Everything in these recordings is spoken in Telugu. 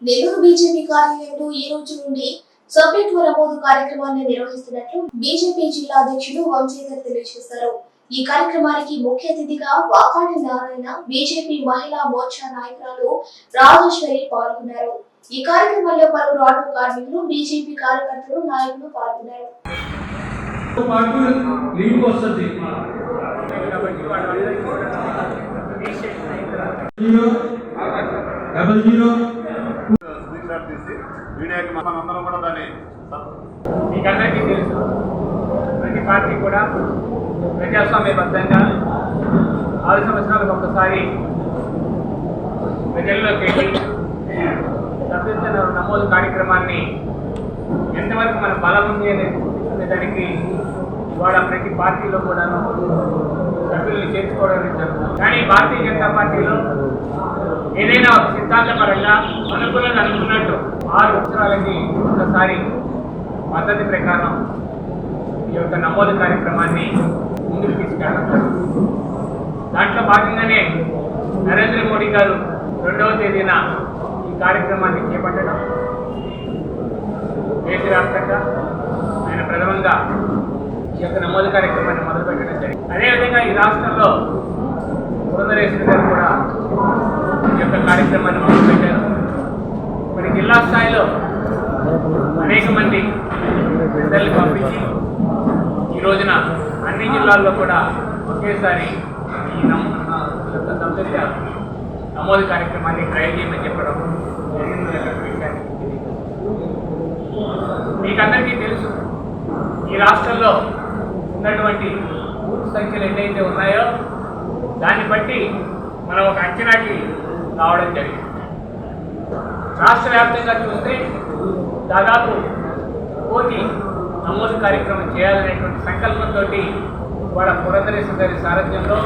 నెల్లూరు బీజేపీ కార్యాలయంలో ఈ రోజు నుండి సభ్యత్వ నమోదు కార్యక్రమాన్ని నిర్వహిస్తున్నట్లు బీజేపీ జిల్లా అధ్యక్షుడు వంశీధర్ తెలియజేశారు. ఈ కార్యక్రమానికి ముఖ్య అతిథిగా వాకాటి నారాయణ, బీజేపీ మహిళా మోర్చా నాయకురాలు రాజేశ్వరి పాల్గొన్నారు. ఈ కార్యక్రమంలో పలువురు ఆటో కార్మికులు, బీజేపీ కార్యకర్తలు, నాయకులు పాల్గొన్నారు. మీకందరికీ తెలుసు, ప్రతి పార్టీ కూడా ప్రజాస్వామ్యబద్ధంగా 6 సంవత్సరాలకు ఒకసారి ప్రజల్లోకి వెళ్ళి సభ్యత్వ నమోదు కార్యక్రమాన్ని ఎంతవరకు మన బలం ఉంది అనే దానికి ఇవాళ ప్రతి పార్టీలో కూడాను సభ్యుల్ని చేర్చుకోవడం జరుగుతుంది. కానీ భారతీయ జనతా పార్టీలో ఏదైనా ఒక సిద్ధాంతపరంగా అనుకూలంగా అనుకున్నట్టు 6 సంవత్సరాలకి ఒకసారి పద్ధతి ప్రకారం ఈ యొక్క నమోదు కార్యక్రమాన్ని ముందుకు తీసుకెళ్ళడం జరుగుతుంది. దాంట్లో భాగంగానే నరేంద్ర మోడీ గారు 2వ తేదీన ఈ కార్యక్రమాన్ని చేపట్టడం, దేశవ్యాప్తంగా ఆయన ప్రథమంగా ఈ యొక్క నమోదు కార్యక్రమాన్ని మొదలుపెట్టడం జరిగింది. అదేవిధంగా ఈ రాష్ట్రంలో పురంధరేశ్వరి గారు కూడా ఈ యొక్క కార్యక్రమాన్ని మొదలుపెట్టారు. మరి జిల్లా స్థాయిలో అనేక మంది పెద్దల్ని పంపించి ఈ రోజున అన్ని జిల్లాల్లో కూడా ఒకేసారి ఈ యొక్క సభ్యత్వ నమోదు కార్యక్రమాన్ని ట్రయల్ చేయమని చెప్పడం జరిగింది. మీకందరికీ తెలుసు, ఈ రాష్ట్రంలో ఉన్నటువంటి బూత్ సంఖ్యలు ఎన్నైతే ఉన్నాయో దాన్ని బట్టి మనం ఒక అంచనాకి రావడం జరిగింది. రాష్ట్ర వ్యాప్తంగా చూస్తే దాదాపు 1 కోటి నమోదు కార్యక్రమం చేయాలనేటువంటి సంకల్పంతో వాళ్ళ పురంధరేశ్వరి గారి సారథ్యంలో,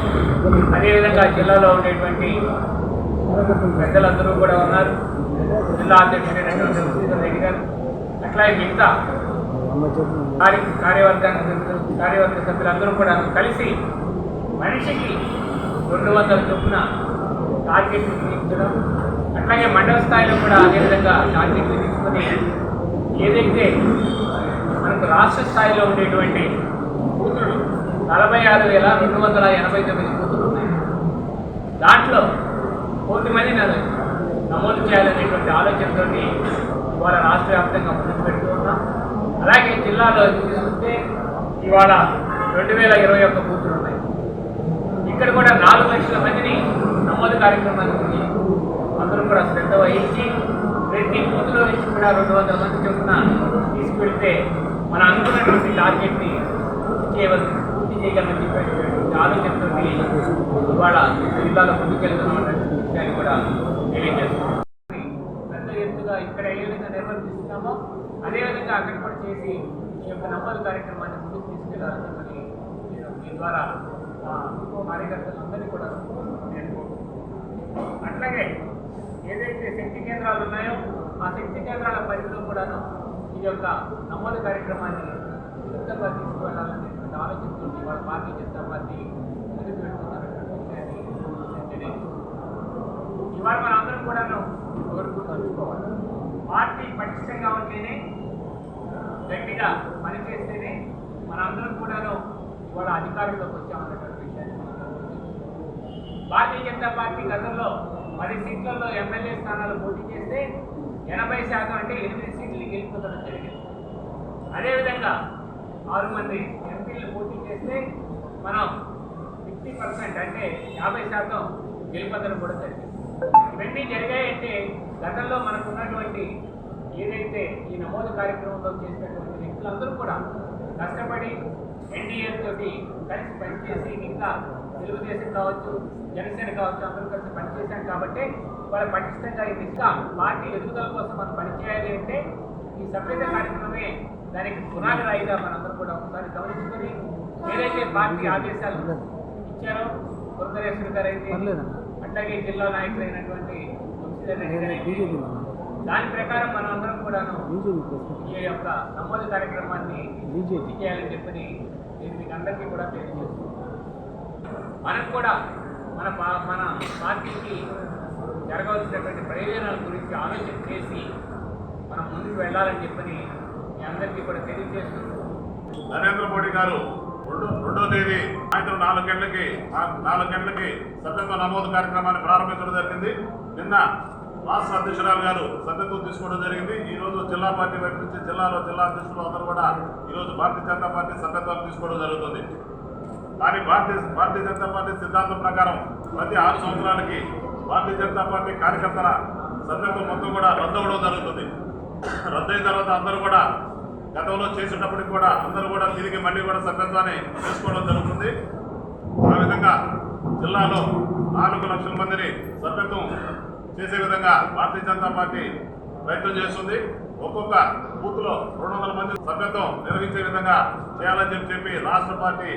అదేవిధంగా జిల్లాలో ఉండేటువంటి పెద్దలందరూ కూడా ఉన్నారు. జిల్లా అధ్యక్షుడైనటువంటి వంశీధర్ రెడ్డి గారు, అట్లాగే మిగతా కార్యవర్గ సభ్యులందరూ కూడా కలిసి మనిషికి 200 చొప్పున టార్గెట్ విధించడం, అట్లాగే మండల స్థాయిలో కూడా అదేవిధంగా టార్గెట్ విధించుకొని ఏదైతే మనకు రాష్ట్ర స్థాయిలో ఉండేటువంటి బూతులు 46,289 బూతులు ఉన్నాయి. దాంట్లో 1 కోటి మంది నమోదు చేయాలనేటువంటి ఆలోచనతో ఇవాళ రాష్ట్ర వ్యాప్తంగా ముందుకు పెడుతూ ఉన్నాం. అలాగే జిల్లాలో తీసుకుంటే ఇవాళ 2021 బూతులు ఉన్నాయి. ఇక్కడ కూడా 4 లక్షల మందిని నమోదు కార్యక్రమానికి అందరూ కూడా శ్రద్ధ వహించి ప్రతి బూత్లో నుంచి కూడా 200 మంది చొప్పున తీసుకువెళ్తే మనం అనుకున్నటువంటి టార్గెట్ని పూర్తి చేయగలమని చెప్పేటువంటి ఆలోచనతో ఇవాళ జిల్లాలో ముందుకెళ్తున్న విషయాన్ని కూడా తెలియజేస్తున్నాం. పెద్ద ఎత్తుగా ఇక్కడ ఏ విధంగా నిర్వర్తిస్తున్నామో అదేవిధంగా అక్కడ కూడా చేసి ఈ యొక్క నమోదు కార్యక్రమాన్ని ముందుకు తీసుకెళ్లాలని చెప్పని నేను మీ ద్వారా కార్యకర్తలందరినీ కూడా నేర్చుకుంటున్నాను. అట్లాగే ఏదైతే శక్తి కేంద్రాలు ఉన్నాయో ఆ శక్తి కేంద్రాల పరిధిలో కూడాను ఈ యొక్క నమోదు కార్యక్రమాన్ని విస్తృతంగా తీసుకువెళ్ళాలనేటువంటి ఆలోచనతో ఇవాళ భారతీయ జనతా పార్టీ ముందుకు పెడుతున్నటువంటి విషయాన్ని ఇవాళ మన అందరం కూడాను కోరుకుంటుకోవాలి. పార్టీ పటిష్టంగా ఉంటేనే, గట్టిగా పనిచేస్తేనే మనందరం కూడాను ఇవాళ అధికారంలోకి వచ్చామన్నటువంటి విషయాన్ని భారతీయ జనతా పార్టీ గతంలో 10 సీట్లలో ఎమ్మెల్యే స్థానాలు పోటీ చేస్తే 80% అంటే 8 సీట్లు గెలుపొందడం జరిగింది. అదేవిధంగా 6 మంది ఎంపీలు పోటీ చేస్తే మనం 50% అంటే 50% గెలుపొందడం కూడా జరిగింది. ఇవన్నీ జరిగాయంటే గతంలో మనకు ఉన్నటువంటి ఏదైతే ఈ నమోదు కార్యక్రమంలో చేసినటువంటి వ్యక్తులందరూ కూడా కష్టపడి ఎన్డీఏ తోటి కలిసి పనిచేసి, ఇంకా తెలుగుదేశం కావచ్చు, జనసేన కావచ్చు, అందరూ కలిసి పనిచేశాం కాబట్టి వాళ్ళు పటిష్టంగా ఇంకా పార్టీ ఎదుగుదల కోసం మనం పనిచేయాలి అంటే ఈ సభ్యత కార్యక్రమమే దానికి పునాది రాయిగా మనందరూ కూడా ఒకసారి గమనించుకొని ఏదైతే పార్టీ ఆదేశాలు ఇచ్చారో పురంధరేశ్వరి గారు అయితే, అట్లాగే జిల్లా నాయకులైనటువంటి వంశీధర్ రెడ్డి గారు అయితే, దాని ప్రకారం మనం అందరం కూడాను ఈ యొక్క నమోదు కార్యక్రమాన్ని పూర్తి చేయాలని చెప్పని నేను మీకు అందరికీ కూడా తెలియజేస్తున్నాను. మనకు కూడా మన పార్టీకి జరగవలసినటువంటి ప్రయోజనాల గురించి ఆలోచన చేసి మనం ముందుకు వెళ్ళాలని చెప్పని మీ అందరికీ కూడా తెలియజేస్తూ నరేంద్ర మోడీ గారు రెండో తేదీ సాయంత్రం 4 గంటలకి సభ్యత్వ నమోదు కార్యక్రమాన్ని ప్రారంభించడం జరిగింది. నిన్న రాష్ట్ర అధ్యక్షురాలు గారు సభ్యత్వం తీసుకోవడం జరిగింది. ఈ రోజు జిల్లా పార్టీ వైపు నుంచి జిల్లా అధ్యక్షులు అందరూ కూడా ఈరోజు భారతీయ జనతా పార్టీ సభ్యత్వాన్ని తీసుకోవడం జరుగుతుంది. కానీ భారతీయ జనతా పార్టీ సిద్ధాంతం ప్రకారం ప్రతి 6 సంవత్సరాలకి భారతీయ జనతా పార్టీ కార్యకర్తల సభ్యత్వం మొత్తం కూడా రద్దు అవ్వడం జరుగుతుంది. రద్దయిన తర్వాత అందరూ కూడా గతంలో చేసేటప్పటికి కూడా అందరూ కూడా తిరిగి మళ్ళీ కూడా సభ్యత్వాన్ని చేసుకోవడం జరుగుతుంది. ఆ విధంగా జిల్లాలో 4 లక్షల మందిని సభ్యత్వం చేసే విధంగా భారతీయ జనతా పార్టీ ప్రయత్నం చేస్తుంది. ఒక్కొక్క బూత్లో 200 మంది సభ్యత్వం నిర్వహించే విధంగా చేయాలని చెప్పి రాష్ట్ర పార్టీ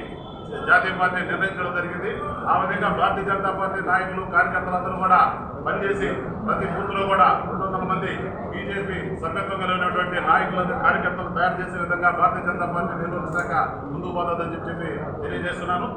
జాతీయ పార్టీ నిర్ణయించడం జరిగింది. ఆ విధంగా భారతీయ జనతా పార్టీ నాయకులు కార్యకర్తలందరూ కూడా పనిచేసి ప్రతి బూత్లో కూడా 200 మంది బీజేపీ సభ్యత్వం కలిగినటువంటి నాయకులను కార్యకర్తలు తయారు చేసే విధంగా భారతీయ జనతా పార్టీ నిర్వహణ శాఖ ముందుకు పోతుందని చెప్పి తెలియజేస్తున్నాను.